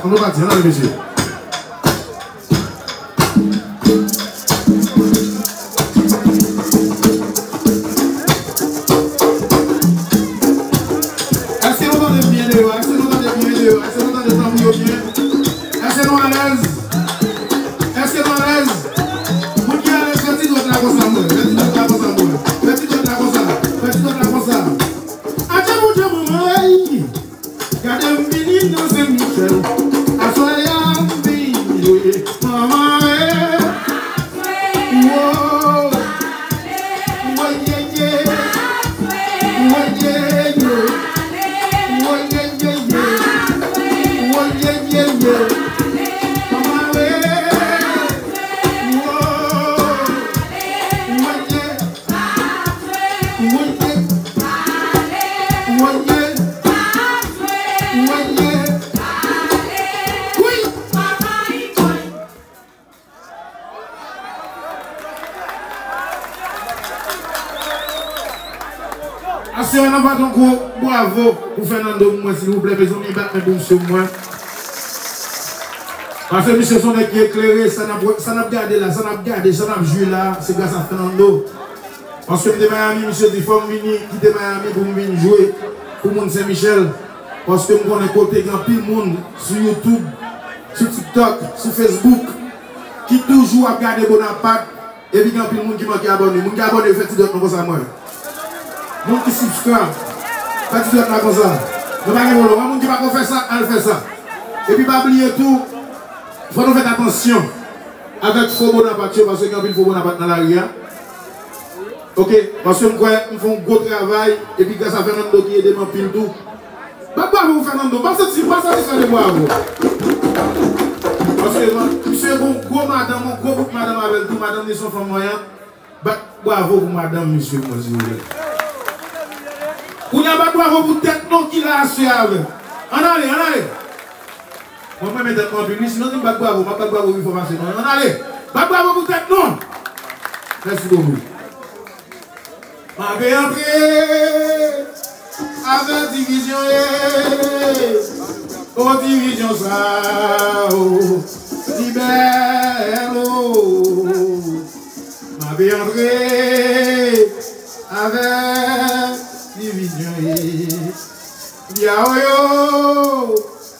On va partir, allez, monsieur. Est-ce que nous entendons bien dehors? Est-ce que nous entendons bien dehors? Est-ce que nous entendons bien? Est-ce que nous à l'aise? Est-ce que nous à l'aise? Vous qui à l'aise, faites-y d'autres là comme ça, moi. Faites-y d'autres là comme ça, moi. Faites-y d'autres là comme ça. Faites-y d'autres là comme ça. Attends, maman, gardez un mini dans Saint-Michel. Assoyez un mini, maman, wow. Si on n'a pas donc bravo pour Fernando, moi s'il vous plaît, mais on y bat mes bons sur moi. Parce que monsieur son qui éclairé, ça n'a gardé là, ça n'a gardé, ça n'a joué là, c'est grâce à Fernando. Parce que de Miami, monsieur dit, il faut venir quitter Miami pour venir jouer pour le monde Saint-Michel. Parce que nous connaissons côté grand pile monde sur YouTube, sur TikTok, sur Facebook, qui toujours a gardé Bonaparte, et puis grand pile monde qui m'a abonné. Moun qui abonné, fait d'autres comme ça moi. Moun qui subscribe, fait d'autres comme ça. Nous pas de moun qui va faire ça, elle fait ça. Et puis pas oublier tout, il faut nous faire attention avec faux Bonaparte, parce que grand pile faux Bonaparte dans l'arrière. Ok, parce que nous faisons un gros travail, et puis grâce à Fernando qui est des pile tout. Pas bravo Fernando, pas ça de bravo. Parce que monsieur est un gros madame, un gros bouc madame avec tout, madame de son femme moyen. Bravo pour madame, monsieur, moi si vous voulez. Vous n'avez pas bravo pour tête non qui l'a assuré avec. En allez. Moi, je vais mettre en public, sinon je ne vais pas bravo, je ne vais pas bravo, il faut passer. En allez, pas bravo pour tête non. Merci beaucoup. Je vais entrer avec division, oh division ça, oh, libère, je vais entrer avec division, Yahweh,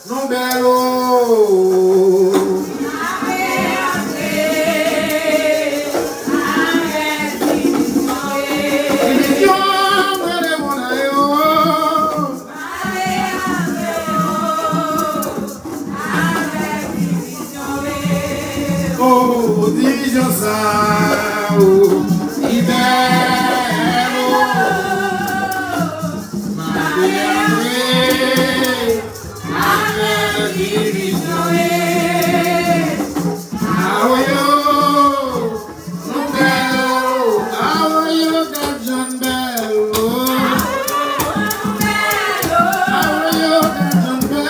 non bello. Oh, division ça, oh, libère, ma délivrée, avec division, ah oui, non bello, ah oui, John bello, ah oui, John bello.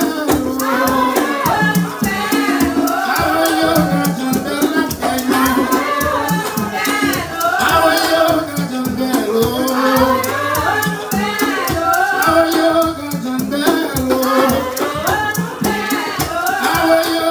How are you?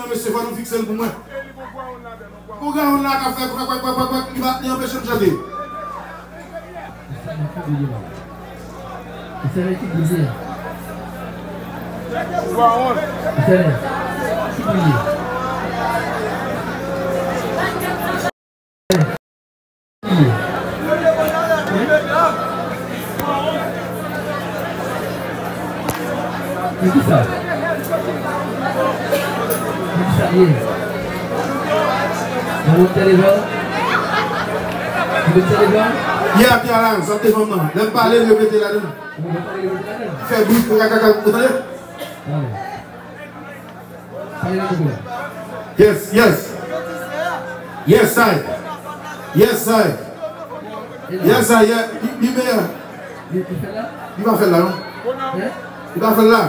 Monsieur, va nous fixer pour moi. Pourquoi on a qu'à faire quoi, il va empêcher de chanter. C'est la qui brisée. C'est qui ça? Vous mettez les blancs? Vous mettez les blancs? Il y a Pierre là, sortez vraiment. N'aime pas aller répéter là-dedans. Fais bruit pour caca, vous entendez? Yes, yes. Yes, I. Yes, I. Yes, I. Il va faire là, non? Il va faire là.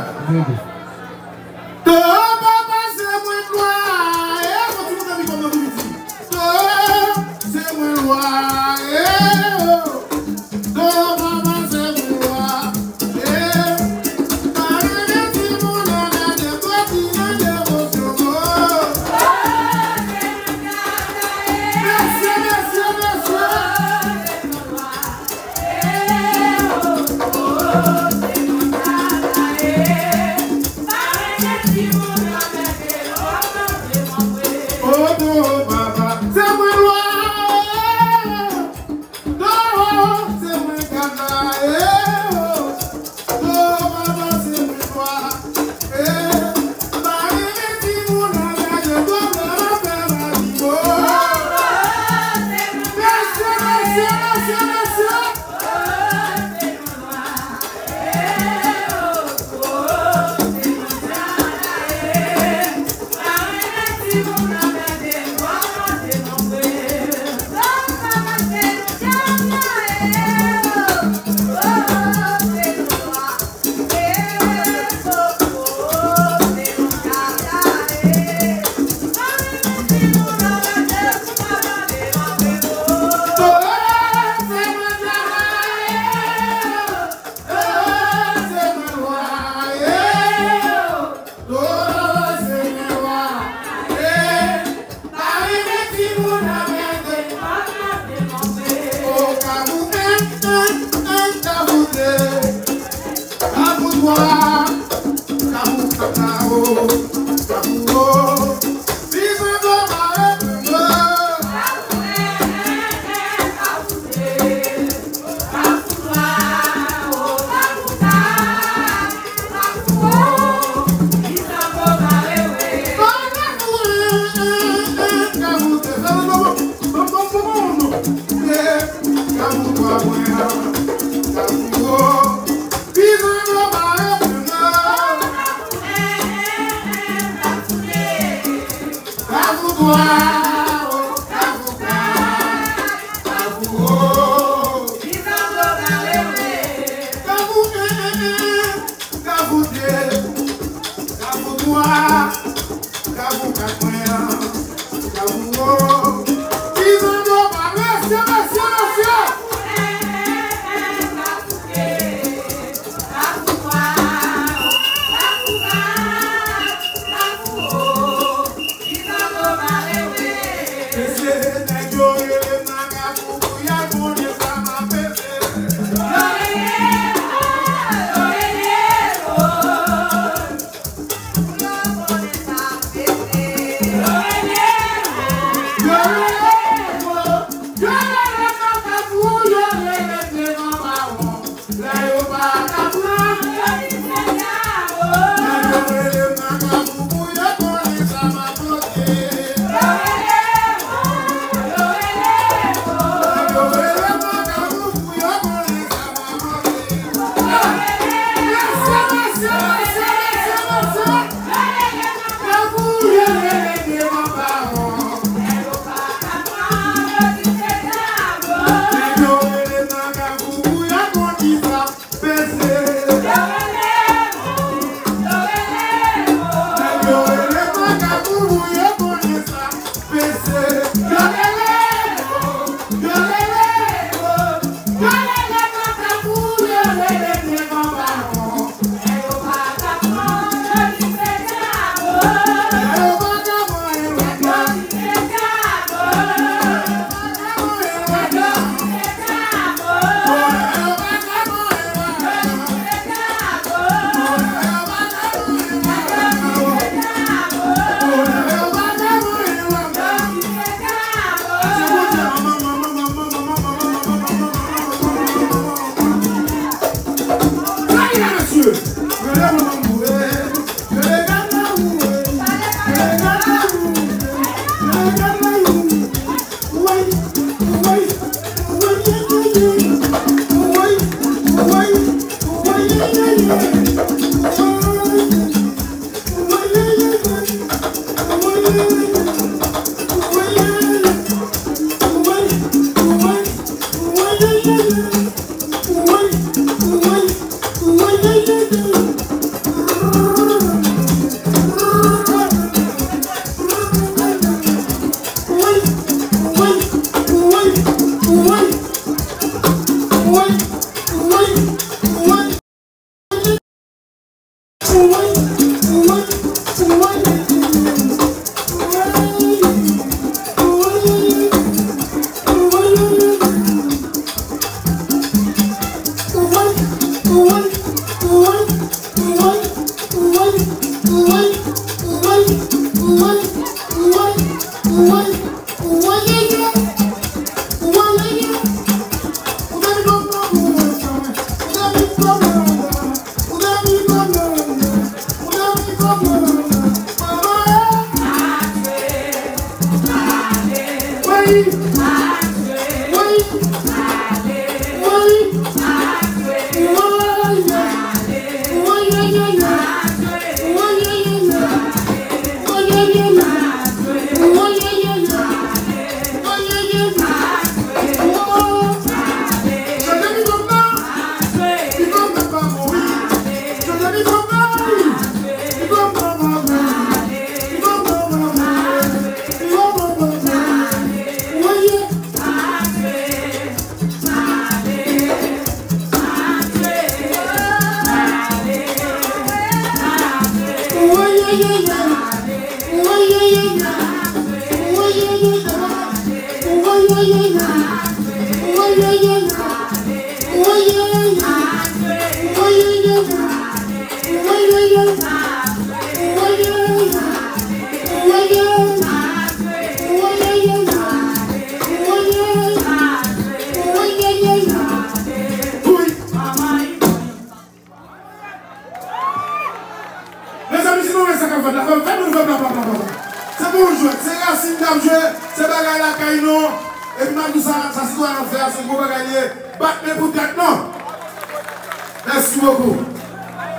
Merci beaucoup.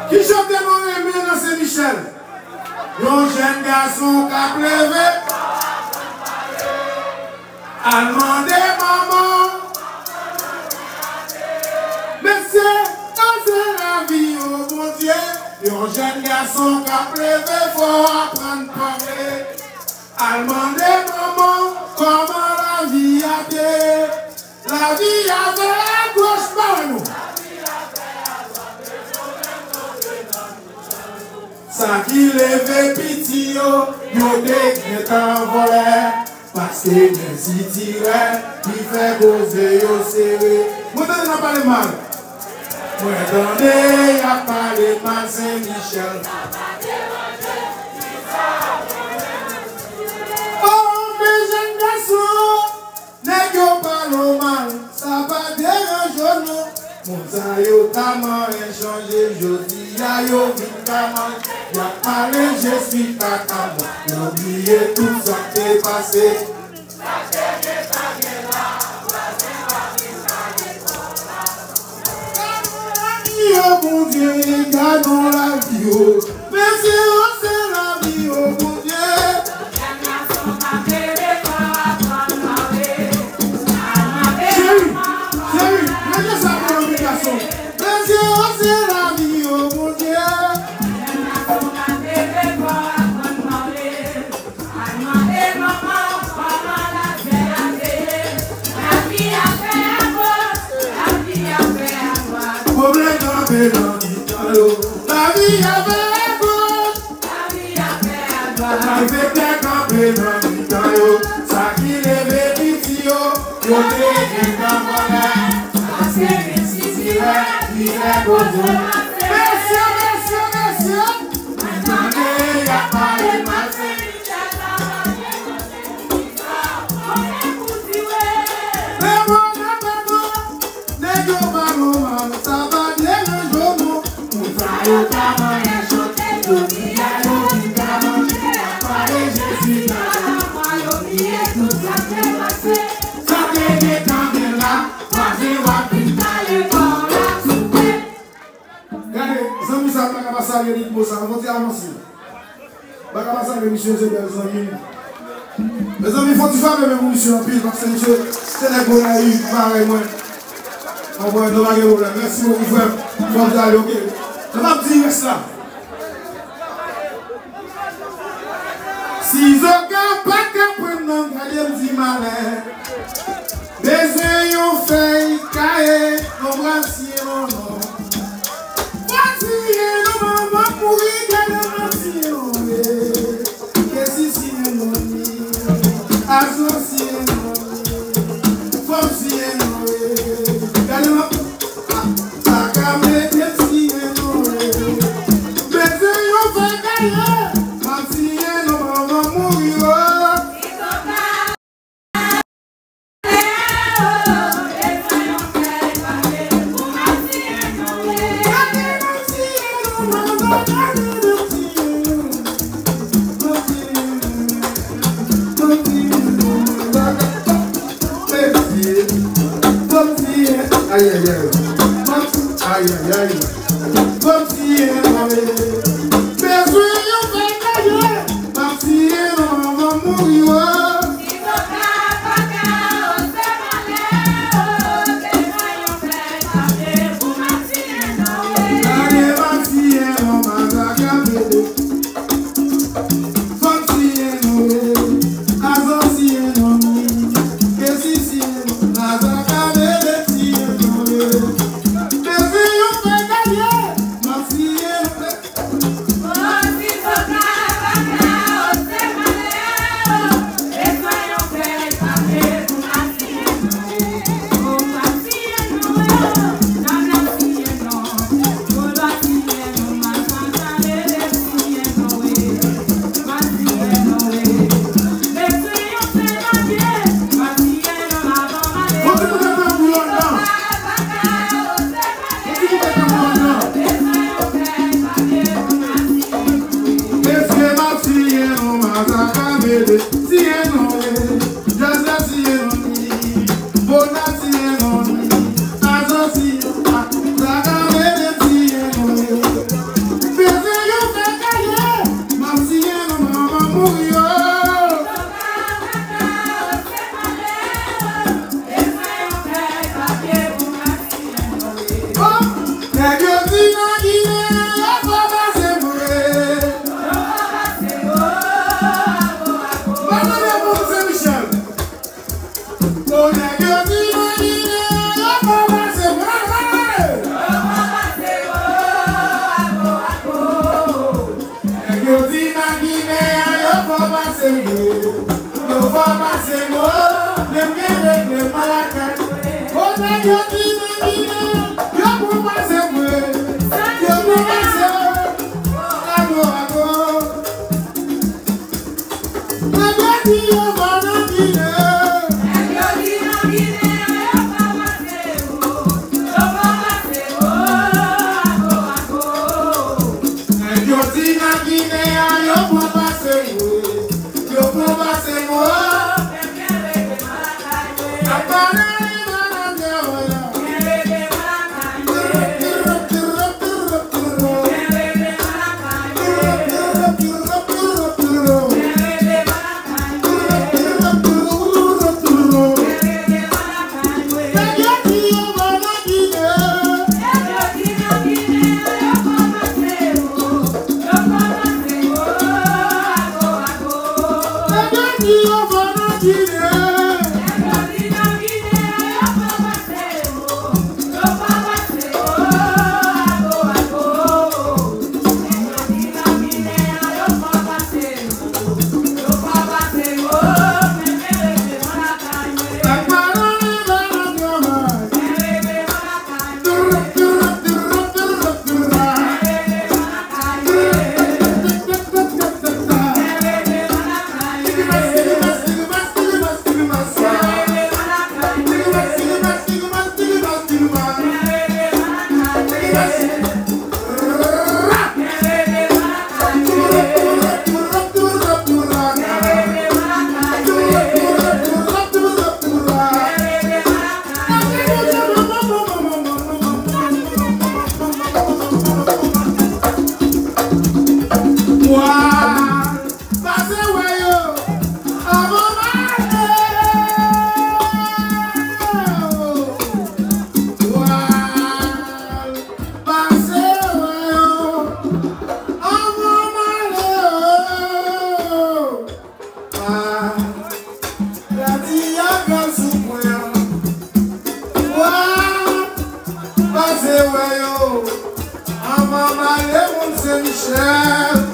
Qui chante mon aimé dans Saint-Michel? Un jeune garçon qui a pleuvé. A demandé maman. Mais c'est la vie, oh mon Dieu. Un jeune garçon qui a pleuvé, faut apprendre à parler. A demandé maman, comment la vie a été. La vie avait un gauche par nous. Ça qui lève pitié, yo te envolé. Parce que même si tirait, il fait causer yo serré. Moi t'en as parlé mal. Moi t'en ai parlé mal Saint-Michel. Oh mes jeunes garçons, n'est que parlons mal, ça va déranger nous. Mon ça yo tellement échangé, je dis ya yo vitamin. Y'a parlé, je suis tata. J'ai oublié tout ça qui est passé. Oh mon Dieu, gardons la vie, oh. Mais c'est la vie, oh mon Dieu. Chérie, mettez ça pour l'obligation. Mais c'est la vie, oh mon Dieu. La vie avait gauche, avec des campés dans l'Italie, ça qui lève pitié, yo te envolé. Parce que si il est posé. Messieurs, maintenant il n'y a pas de matin. Mais bon, n'est-ce pas normal, ça va bien le jour. Mes amis, il faut que tu fasses mes évolutions en pile parce que c'est les bons naïfs, pareil, moi. Merci beaucoup, frère. Faut aller, ok. Je vais dire ça. Si aucun pas qu'à prendre, regardez, me dit malin. Des yeux fait cahier, nos brassiers, non, non. Brassiers, non, maman, pour y gagner, brassiers, non, Michel.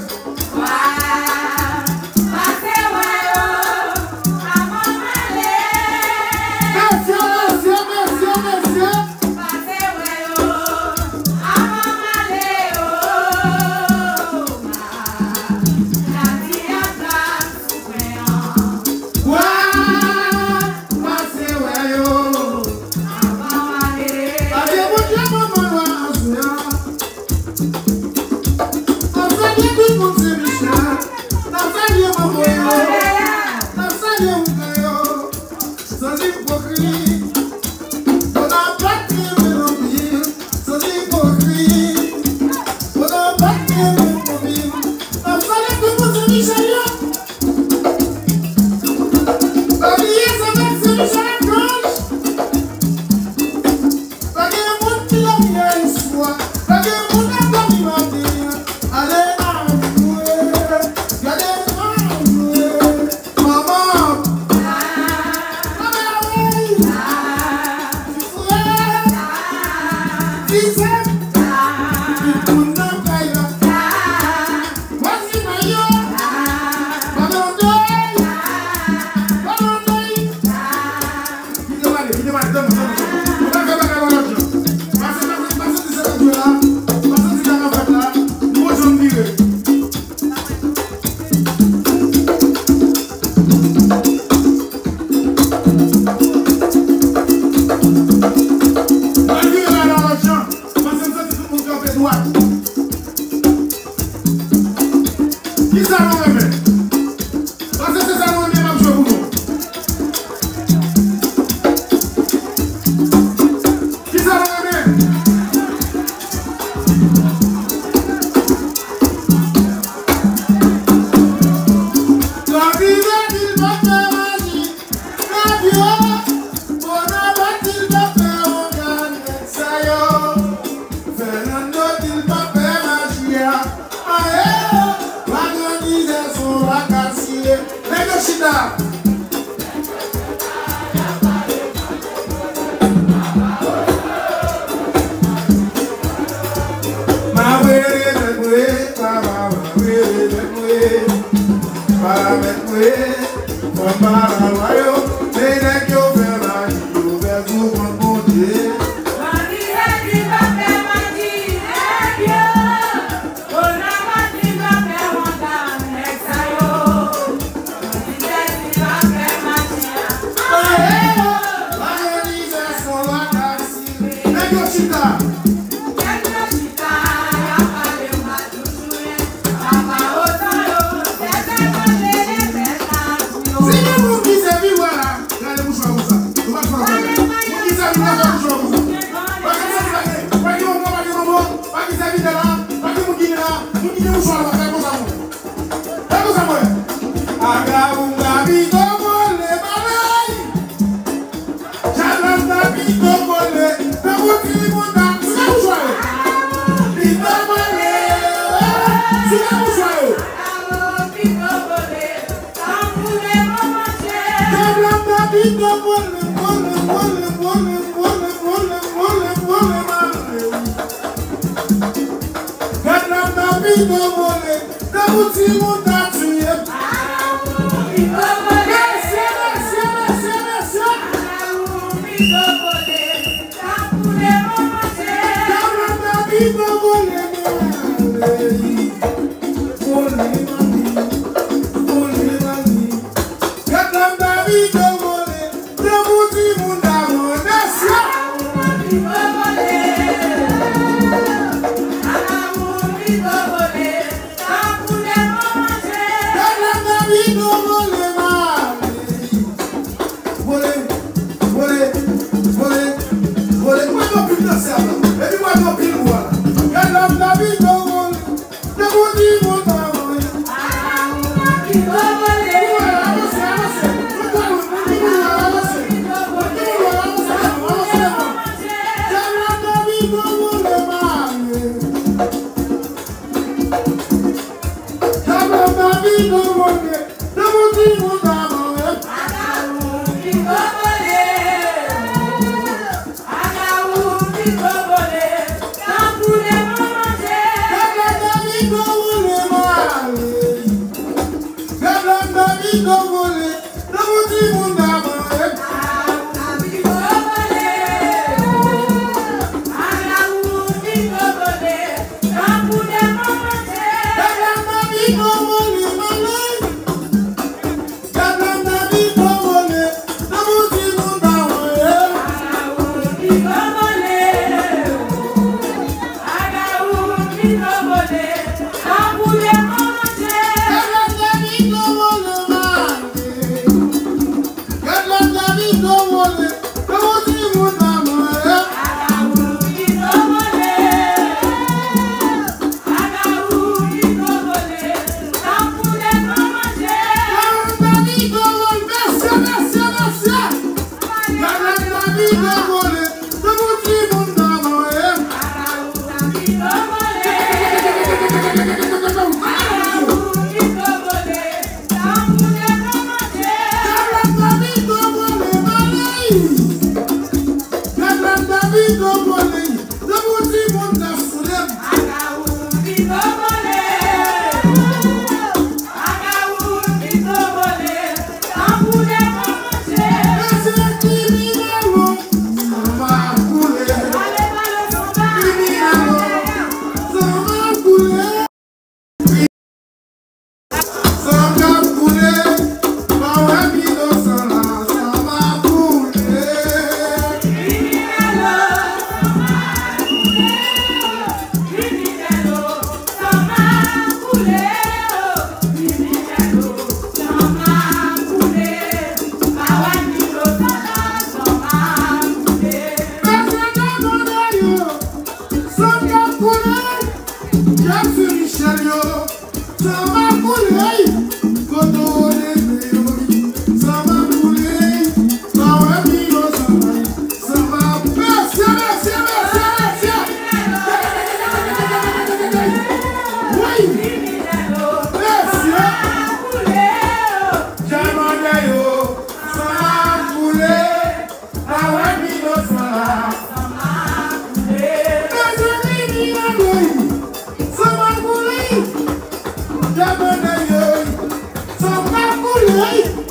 Hey!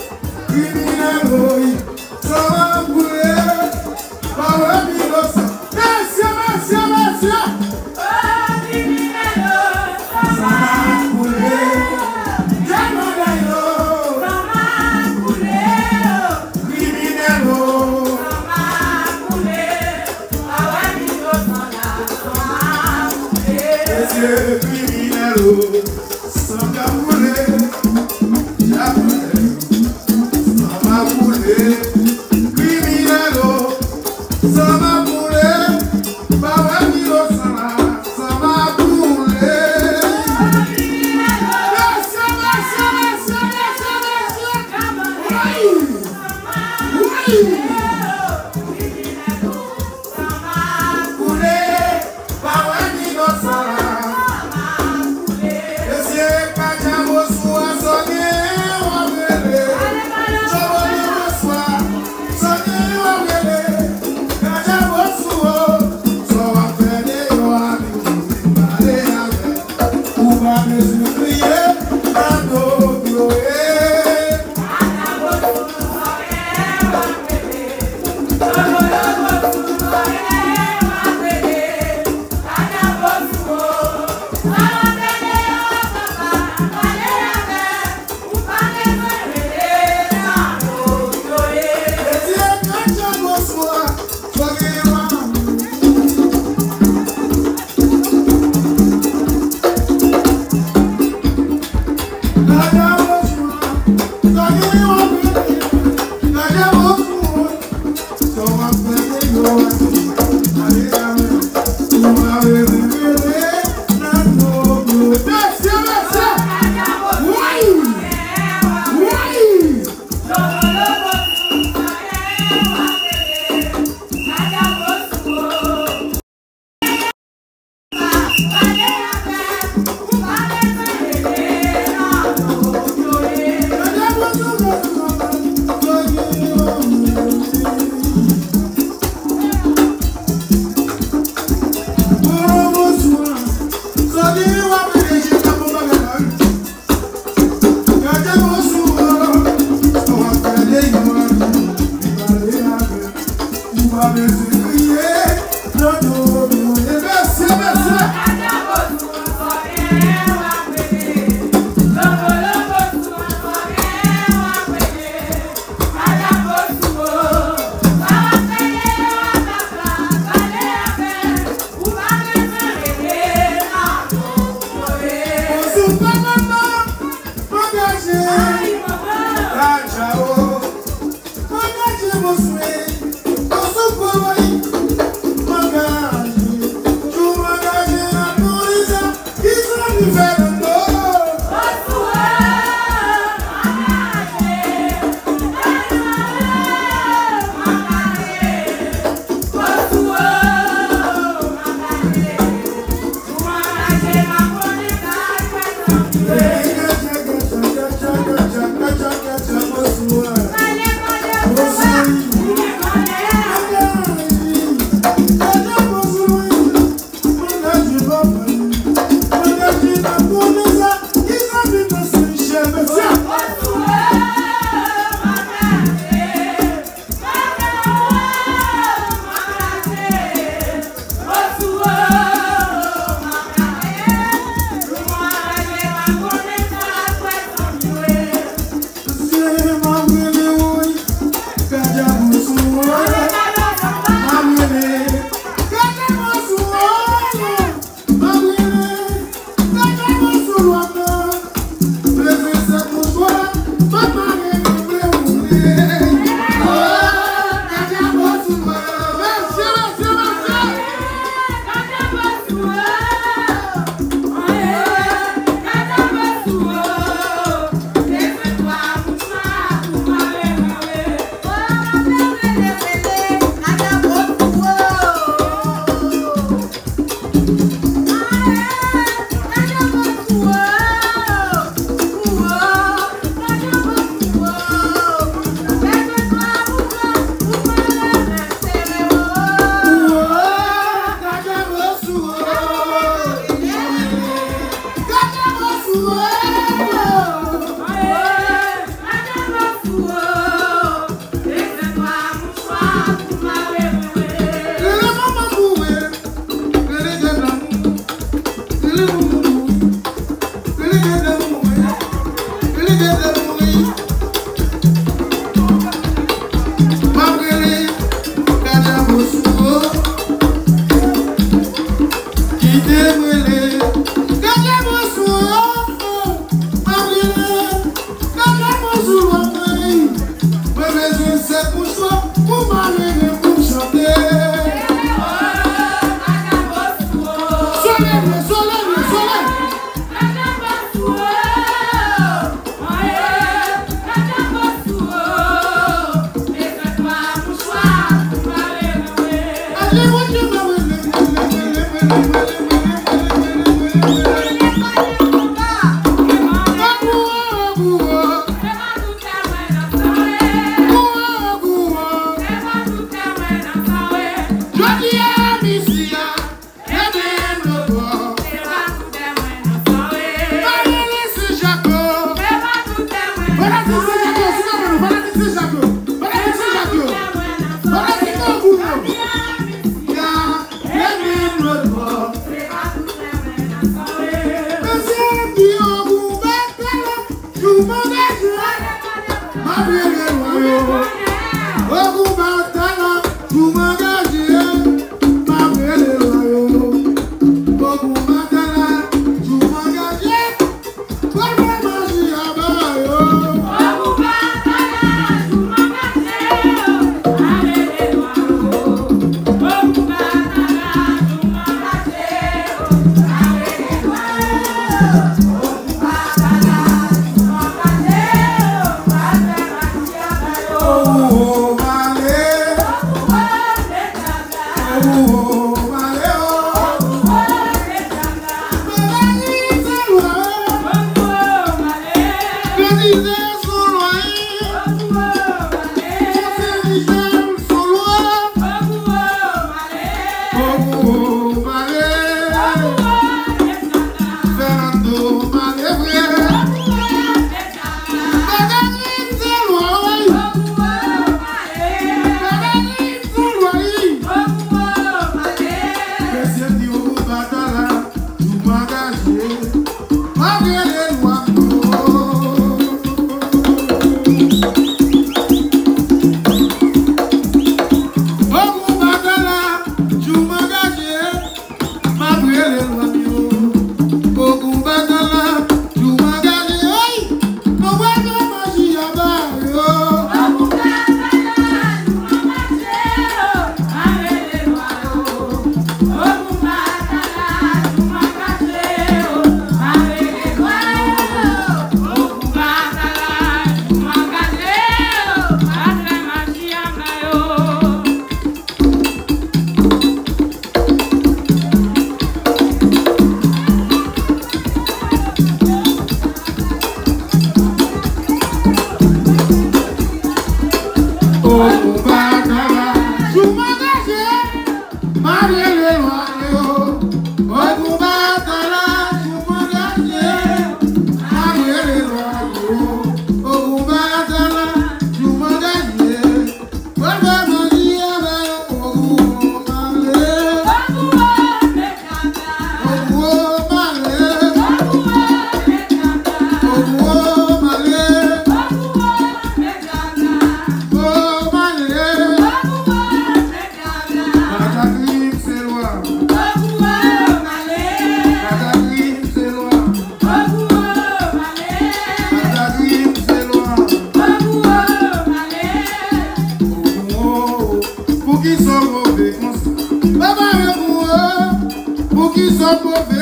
Pour qui sont mauvais,